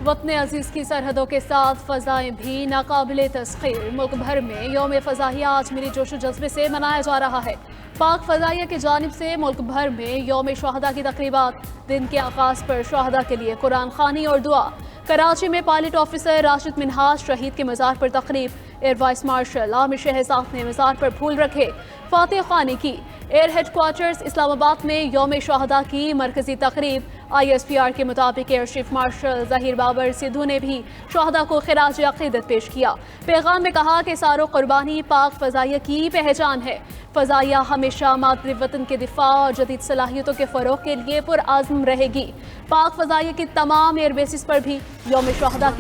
वतन अजीज की सरहदों के साथ फजाएं भी नाकाबिले तस्खीर। मुल्क भर में यौम फजाहिया आज मिली जोशो जज्बे से मनाया जा रहा है। पाक फजाइया की जानिब से मुल्क भर में यौम शहादा की तकरीबात। दिन के आगाज पर शहादा के लिए कुरान खानी और दुआ। कराची में पायलट ऑफिसर राशिद मिन्हाज शहीद के मज़ार पर तकरीब। Air vice marshal Aamir Shahzad ने मज़ार पर फूल रखे, फातिह खानी की। एयर हेडक्वार्टर्स इस्लामाबाद में यौम शहादा की मरकजी तकरीब। ISPR के मुताबिक air chief marshal Zaheer Babar Sidhu ने भी शहादा को खिराज अक़ीदत पेश किया। पैगाम में कहा कि सारो कुर्बानी पाक फ़ज़ाइया की पहचान है। फ़ज़ाइया हमेशा मातृ वतन के दिफा और जदीद सलाहियतों के फ़रोग़ के लिए पुरआज़्म रहेगी। पाक फ़ज़ाइया की तमाम एयर बेसिस पर भी यौम शहादा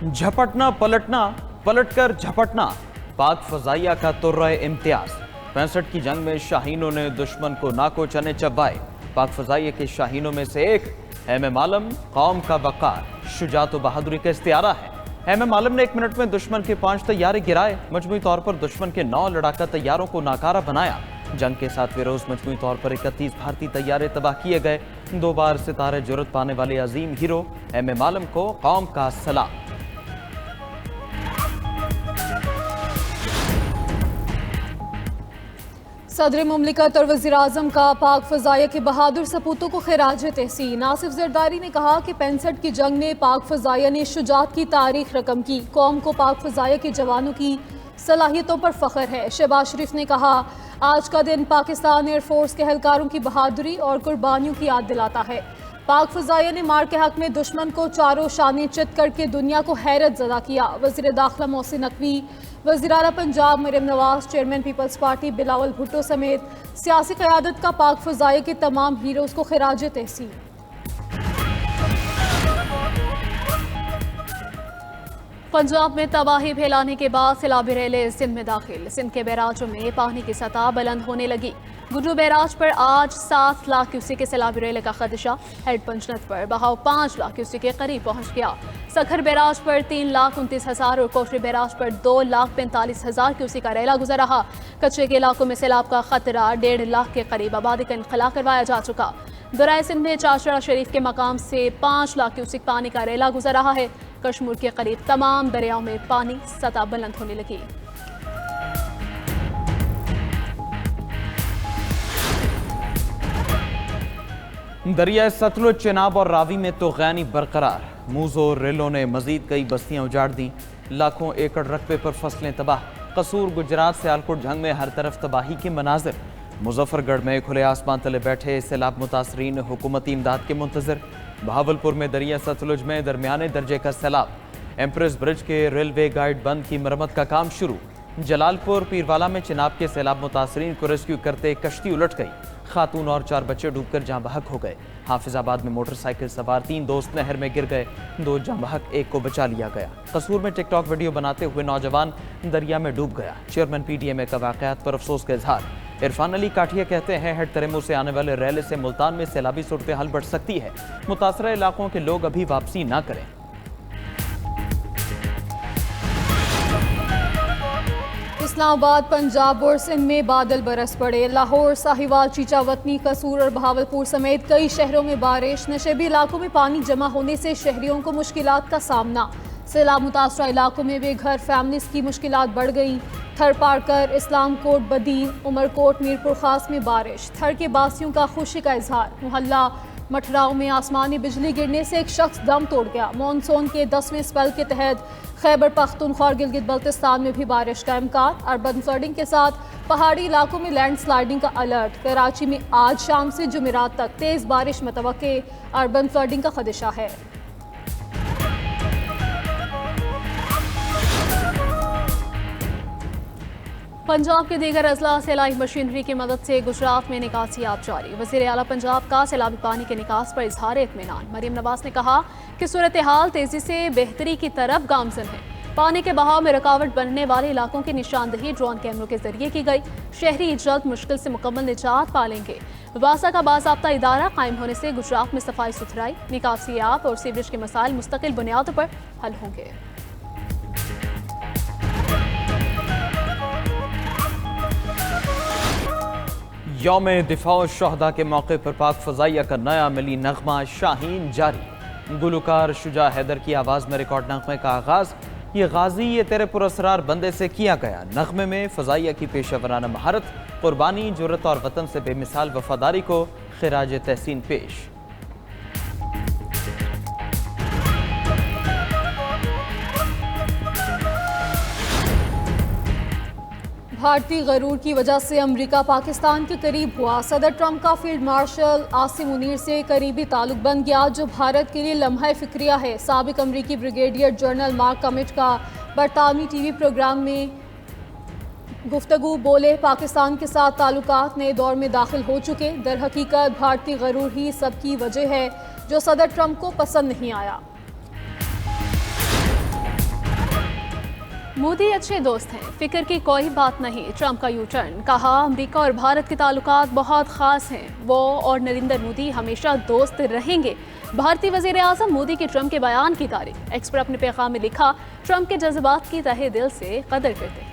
झपटना पलटना, पलटकर झपटना, पाक फ़ज़ाइया का तुर्रे इम्तियाज। 65 की जंग में शाहीनों ने दुश्मन को नाको चने चबाए। पाक फ़ज़ाइया के शाहीनों में से एक एम आलम कौम का वक़ार, शुजात व बहादुरी का इस्तियारा है। एम आलम ने 1 मिनट में दुश्मन के 5 तैयारे गिराए। मजमूई तौर पर दुश्मन के 9 लड़ाका तैयारों को नाकारा बनाया। जंग के 7वें रोज मजमूई तौर पर 31 भारतीय तैयारे तबाह किए गए। 2 बार सितारे जुर्रत पाने वाले अजीम हीरो एम आलम को कौम का सलाम। सदर मुमलिकत और वज़ीर आज़म का पाक फ़ज़ाइया के बहादुर सपूतों को खिराज तहसीन। आसिफ ज़रदारी ने कहा कि 65 की जंग में पाक फ़ज़ाइया ने शुजात की तारीख रकम की। कौम को पाक फ़ज़ाइया के जवानों की सलाहियतों पर फ़ख्र है। शहबाज शरीफ ने कहा आज का दिन पाकिस्तान एयरफोर्स के एहलकारों की बहादुरी और कुर्बानियों की याद दिलाता है। पाक फ़ज़ाइया ने मार के हक में दुश्मन को चारों शाने चित करके दुनिया को हैरत ज़दा किया। वज़ीर दाखिला मोहसिन नकवी, वज़ीर आला Punjab Maryam Nawaz, chairman Peoples Party Bilawal Bhutto समेत सियासी क़यादत का पाक फ़ज़ाइया के तमाम हीरोज़ को खिराज तहसीन। पंजाब में तबाही फैलाने के बाद सैलाबी रेले सिंध में दाखिल। सिंध के बैराजों में पानी की सतह बुलंद होने लगी। गुड्डू बैराज पर आज 7 लाख क्यूसेक के सैलाबी रेले का खदशा। हेड पंचनत पर बहाव 5 लाख क्यूसेक के करीब पहुंच गया। सखर बैराज पर 3,29,000 और कोशरी बैराज पर 2,45,000 क्यूसेक का रेला गुजर रहा। कच्चे के इलाकों में सैलाब का खतरा 1.5 लाख के करीब आबादी का इनखला करवाया जा चुका। दराय सिंध में चाचड़ा शरीफ के मकाम से 5 लाख क्यूसेक पानी का रेला गुजर रहा है। कश्मीर के करीब तमाम दरियाओं में पानी सतह बुलंद होने लगी। दरिया सतलुज, चेनाब और रावी में तोग़यानी बरकरार। मूज़ो रेलों ने मजीद कई बस्तियां उजाड़ दी। लाखों एकड़ रकबे पर फसलें तबाह। कसूर, गुजरात, सियालकोट जंग में हर तरफ तबाही के मनाजिर। मुजफ्फरगढ़ में खुले आसमान तले बैठे सैलाब मुतासरीन हुकूमती इमदाद के मुंतज़िर। बहावलपुर में दरिया सतलुज में दरमियाने दर्जे का सैलाब। एम्प्रेस ब्रिज के रेलवे गाइड बंद की मरम्मत का काम शुरू। जलालपुर पीरवाला में चिनाब के सैलाब मुतासरीन को रेस्क्यू करते कश्ती उलट गई। खातून और 4 बच्चे डूबकर जाँ बहक हो गए। हाफिजाबाद में मोटरसाइकिल सवार 3 दोस्त नहर में गिर गए। 2 जाँ बहक, 1 को बचा लिया गया। कसूर में टिकटॉक वीडियो बनाते हुए नौजवान दरिया में डूब गया। चेयरमैन PDMA का वाक़यात पर अफसोस का इजहार। इरफान अली काठिया कहते हैं हेड तरेमू से आने वाले रैले से मुल्तान में सैलाबी सूरत हाल बढ़ सकती है। मुतासरा इलाकों के लोग अभी वापसी ना करें। इस्लामाबाद, पंजाब और सिंध में बादल बरस पड़े। लाहौर, साहिवाल, चीचावतनी, कसूर और बहावलपुर समेत कई शहरों में बारिश। नशेबी इलाकों में पानी जमा होने से शहरियों को मुश्किलात का सामना। सैलाब मुतासरा इलाकों में बेघर फैमिलीज की मुश्किलात बढ़ गई। थर पारकर, इस्लाम कोट, बदीन, उमरकोट, मीरपुर खास में बारिश। थर के बासियों का खुशी का इजहार। मोहल्ला मठराव में आसमानी बिजली गिरने से एक शख्स दम तोड़ गया। मानसून के 10वें स्पेल के तहत खैबर पख्तूनख्वा और गिलगित बल्तिस्तान में भी बारिश का इम्कान। अर्बन फ्लडिंग के साथ पहाड़ी इलाकों में लैंड स्लाइडिंग का अलर्ट। कराची में आज शाम से जुमेरात तक तेज बारिश मुतवक्के। अर्बन फ्लडिंग का खदशा है। पंजाब के दीगर अजला सैलाई मशीनरी की मदद से गुजरात में निकासियात जारी। वज़ीर आला पंजाब का सैलाबी पानी के निकास पर इजहार इत्मीनान। मरियम नवाज ने कहा कि सूरत हाल तेजी से बेहतरी की तरफ गामजन है। पानी के बहाव में रुकावट बनने वाले इलाकों की निशानदही ड्रोन कैमरों के जरिए की गई। शहरी जल्द मुश्किल से मुकम्मल निजात पा लेंगे। वासा का बाज़ाब्ता इदारा कायम होने से गुजरात में सफाई सुथराई, निकासियात और सीवरेज के मसाइल मुस्तकिल बुनियादों पर हल होंगे। यौम दिफा शुहदा के मौके पर पाक फ़ज़ाइया का नया मिली नगमा शाहीन जारी। گلوکار شجاع حیدر کی آواز میں ریکارڈ نغمے کا آغاز. یہ غازی یہ تیرے پراسرار بندے سے کیا گیا. نغمے میں فضائیہ کی پیشہ ورانہ مہارت، قربانی، جرت اور وطن سے بے مثال وفاداری کو خراج تحسین پیش. بھارتی غرور کی وجہ سے امریکہ پاکستان کے قریب ہوا. صدر ٹرمپ کا فیلڈ مارشل عاصم منیر سے قریبی تعلق بن گیا، جو بھارت کے لیے لمحہ فکریہ ہے. سابق امریکی بریگیڈیئر جنرل مارک کمٹ کا برطانوی ٹی وی پروگرام میں گفتگو. بولے، پاکستان کے ساتھ تعلقات نئے دور میں داخل ہو چکے. در حقیقت بھارتی غرور ہی سب کی وجہ ہے، جو صدر ٹرمپ کو پسند نہیں آیا. مودی اچھے دوست ہیں، فکر کی کوئی بات نہیں. ٹرمپ کا یو ٹرن. کہا، امریکہ اور بھارت کے تعلقات بہت خاص ہیں. وہ اور نریندر مودی ہمیشہ دوست رہیں گے. بھارتی وزیر اعظم مودی کے ٹرمپ کے بیان کی تعریف. ایکس پر اپنے پیغام میں لکھا، ٹرمپ کے جذبات کی تہہ دل سے قدر کرتے ہیں.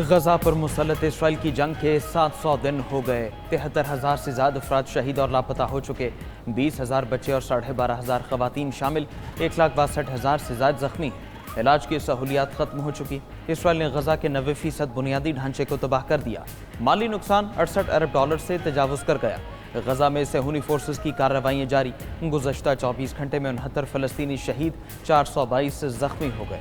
غزہ پر مسلط اسرائیل کی جنگ کے 700 دن ہو گئے. 73,000 سے زیادہ افراد شہید اور لاپتہ ہو چکے. 20,000 بچے اور 12,500 خواتین شامل. 1,62,000 سے زائد زخمی ہیں. علاج کی سہولیات ختم ہو چکی. اسرائیل نے غزہ کے 90% بنیادی ڈھانچے کو تباہ کر دیا. مالی نقصان 68 ارب ڈالر سے تجاوز کر گیا. غزہ میں صہیونی فورسز کی کارروائیاں جاری. گزشتہ 24 گھنٹے میں 69 فلسطینی شہید، 422 زخمی ہو گئے.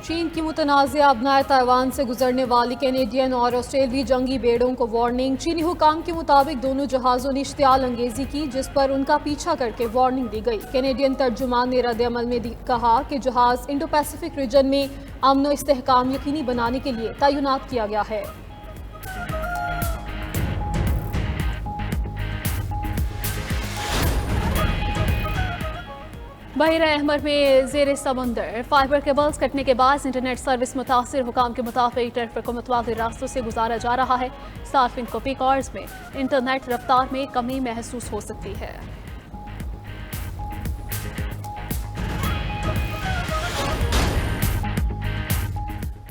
چین کی متنازع ابنائے تائیوان سے گزرنے والی کینیڈین اور آسٹریلوی جنگی بیڑوں کو وارننگ. چینی حکام کے مطابق دونوں جہازوں نے اشتعال انگیزی کی، جس پر ان کا پیچھا کر کے وارننگ دی گئی. کینیڈین ترجمان نے رد عمل میں کہا کہ جہاز انڈو پیسیفک ریجن میں امن و استحکام یقینی بنانے کے لیے تعینات کیا گیا ہے. بحیرہ احمر میں زیر سمندر فائبر کیبلز کٹنے کے باعث انٹرنیٹ سروس متاثر. حکام کے مطابق ٹریفک کو متبادل راستوں سے گزارا جا رہا ہے. صارفین کو پیک آورز میں انٹرنیٹ رفتار میں کمی محسوس ہو سکتی ہے.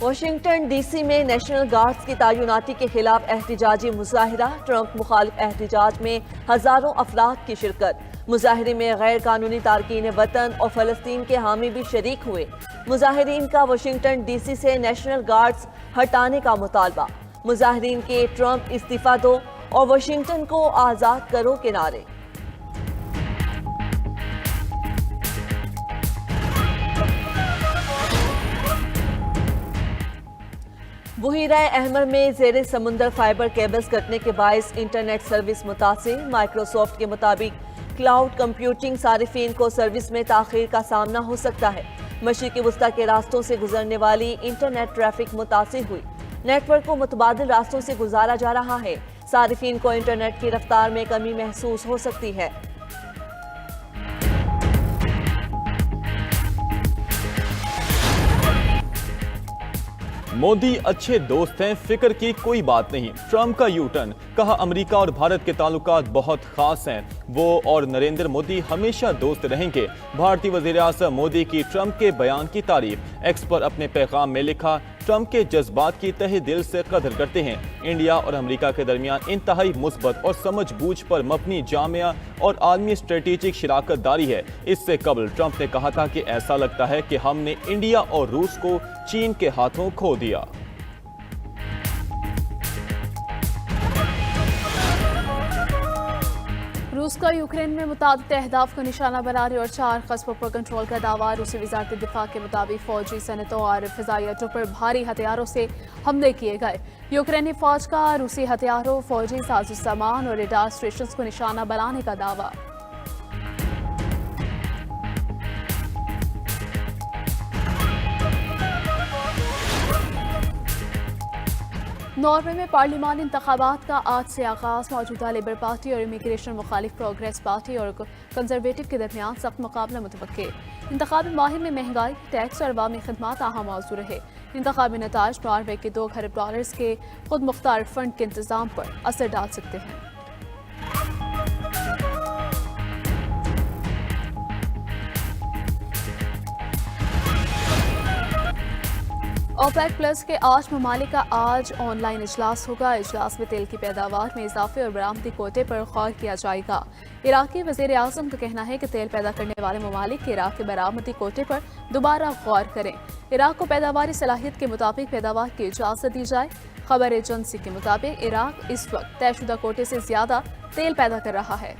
واشنگٹن ڈی سی میں نیشنل گارڈز کی تعیناتی کے خلاف احتجاجی مظاہرہ. ٹرمپ مخالف احتجاج میں ہزاروں افراد کی شرکت. مظاہرے میں غیر قانونی تارکین وطن اور فلسطین کے حامی بھی شریک ہوئے. مظاہرین کا واشنگٹن ڈی سی سے نیشنل گارڈز ہٹانے کا مطالبہ. مظاہرین کے ٹرمپ استعفیٰ دو اور واشنگٹن کو آزاد کرو کے نعرے. بحیرہ احمر میں زیر سمندر فائبر کیبلز کٹنے کے باعث انٹرنیٹ سروس متاثر. مائیکروسافٹ کے مطابق کلاؤڈ کمپیوٹنگ صارفین کو سروس میں تاخیر کا سامنا ہو سکتا ہے. مشرقی وسطی کے راستوں سے گزرنے والی انٹرنیٹ ٹریفک متاثر ہوئی. نیٹ ورک کو متبادل راستوں سے گزارا جا رہا ہے. صارفین کو انٹرنیٹ کی رفتار میں کمی محسوس ہو سکتی ہے. مودی اچھے دوست ہیں، فکر کی کوئی بات نہیں. ٹرمپ کا یو ٹرن. کہا، امریکہ اور بھارت کے تعلقات بہت خاص ہیں. وہ اور نریندر مودی ہمیشہ دوست رہیں گے. بھارتی وزیر اعظم مودی کی ٹرمپ کے بیان کی تعریف. ایکس پر اپنے پیغام میں لکھا، ٹرمپ کے جذبات کی تہہ دل سے قدر کرتے ہیں. انڈیا اور امریکہ کے درمیان انتہائی مثبت اور سمجھ بوجھ پر مبنی جامع اور عالمی اسٹریٹجک شراکت داری ہے. اس سے قبل ٹرمپ نے کہا تھا کہ ایسا لگتا ہے کہ ہم نے انڈیا اور روس کو چین کے ہاتھوں کھو دیا. روس کا یوکرین میں متعدد اہداف کو نشانہ بنانے اور 4 قصبوں پر کنٹرول کا دعویٰ. روسی وزارت دفاع کے مطابق فوجی صنعتوں اور فضائی اڈوں پر بھاری ہتھیاروں سے حملے کیے گئے. یوکرینی فوج کا روسی ہتھیاروں، فوجی ساز و سامان اور ریڈار اسٹیشنز کو نشانہ بنانے کا دعویٰ. ناروے میں پارلیمانی انتخابات کا آج سے آغاز. موجودہ لیبر پارٹی اور امیگریشن مخالف پروگریس پارٹی اور کنزرویٹو کے درمیان سخت مقابلہ متوقع. انتخابی مہم میں مہنگائی، ٹیکس اور عوامی خدمات اہم موضوع رہے. انتخابی نتائج ناروے کے 2 ارب ڈالرز کے خود مختار فنڈ کے انتظام پر اثر ڈال سکتے ہیں. ओपेक प्लस के 8 ममालिक का आज ऑनलाइन इजलास होगा। इजलास में तेल की पैदावार में इजाफे और बरामदी कोटे पर गौर किया जाएगा। इराकी वजीर आजम का कहना है कि तेल पैदा करने वाले ममालिक के इराक के बरामदी कोटे पर दोबारा गौर करें। इराक को पैदावारी सलाहियत के मुताबिक पैदावार की इजाज़त दी जाए। खबर एजेंसी के मुताबिक इराक इस वक्त तयशुदा कोटे से ज्यादा तेल पैदा कर रहा है।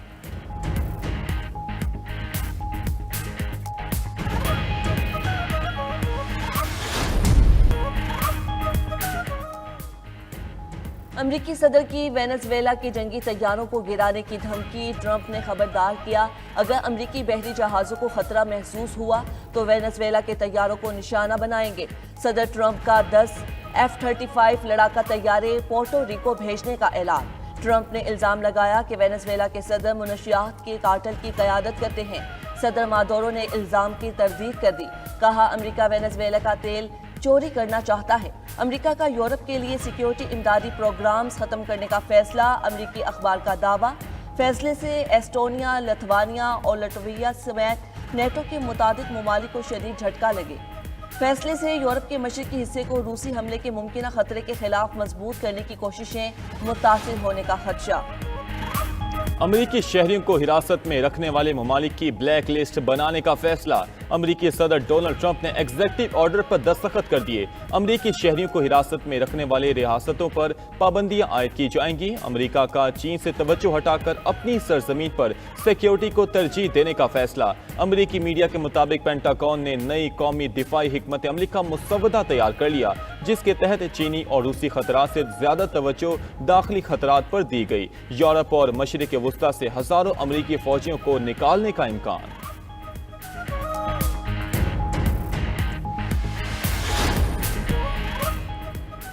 अमरीकी सदर की वेनेजुएला के जंगी तैयारों को गिराने की धमकी। ट्रंप ने खबरदार किया, अगर अमरीकी बहरी जहाज़ों को खतरा महसूस हुआ तो वेनेजुएला के तैयारों को निशाना बनाएंगे। सदर ट्रंप का 10 F-35 लड़ाका तैयारे पोर्टो रिको भेजने का ऐलान। ट्रंप ने इल्जाम लगाया कि वेनेजुएला के सदर मुनशियात के कार्टेल की क़यादत करते हैं। सदर मादुरो ने इल्जाम की तरदीद कर दी। कहा, अमरीका वेनेजुएला का तेल चोरी करना चाहता है। अमेरिका का यूरोप के लिए सिक्योरिटी इमदादी प्रोग्राम्स खत्म करने का फैसला। अमेरिकी अखबार का दावा, फैसले से एस्टोनिया, लिथुआनिया और लटविया समेत नेटो के मुताबिक ममालिक को शदीद झटका लगे। फैसले से यूरोप के मशरकी हिस्से को रूसी हमले के मुमकिन खतरे के खिलाफ मजबूत करने की कोशिशें मुतासिर होने का खदशा। अमरीकी शहरियों को हिरासत में रखने वाले ममालिक की ब्लैक लिस्ट बनाने का फैसला। अमरीकी सदर डोनाल्ड ट्रंप ने एग्जीक्यूटिव ऑर्डर पर दस्तखत कर दिए। अमरीकी शहरियों को हिरासत में रखने वाले रियासतों पर पाबंदियां आयद की जाएंगी। अमरीका का चीन से तवज्जो हटाकर अपनी सरजमीन पर सिक्योरिटी को तरजीह देने का फैसला। अमरीकी मीडिया के मुताबिक पेंटागन ने नई कौमी दिफाई हिकमत अमली का मुसव्वदा तैयार कर लिया, जिसके तहत चीनी और रूसी खतरात से ज्यादा तवज्जो दाखिली खतरात पर दी गई। यूरोप और मशरिक वस्ता से हजारों अमरीकी फौजियों को निकालने का इम्कान।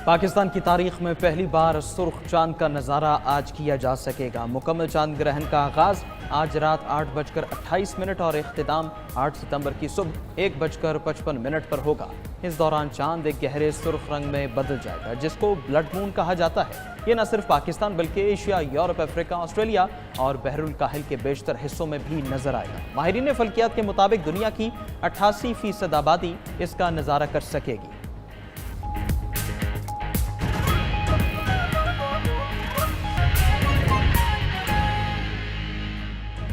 पाकिस्तान की तारीख में पहली बार सुर्ख चांद का नज़ारा आज किया जा सकेगा। मुकम्मल चांद ग्रहण का आगाज आज रात 8:28 और इख्तिताम 8 सितंबर की सुबह 1:55 पर होगा। इस दौरान चांद एक गहरे सुर्ख रंग में बदल जाएगा, जिसको ब्लड मून कहा जाता है। ये न सिर्फ पाकिस्तान बल्कि एशिया, यूरोप, अफ्रीका, ऑस्ट्रेलिया और बहरुल काहिल के बेशतर हिस्सों में भी नजर आएगा। माहिरीन फल्कियात के मुताबिक दुनिया की 88% आबादी इसका नज़ारा कर सकेगी।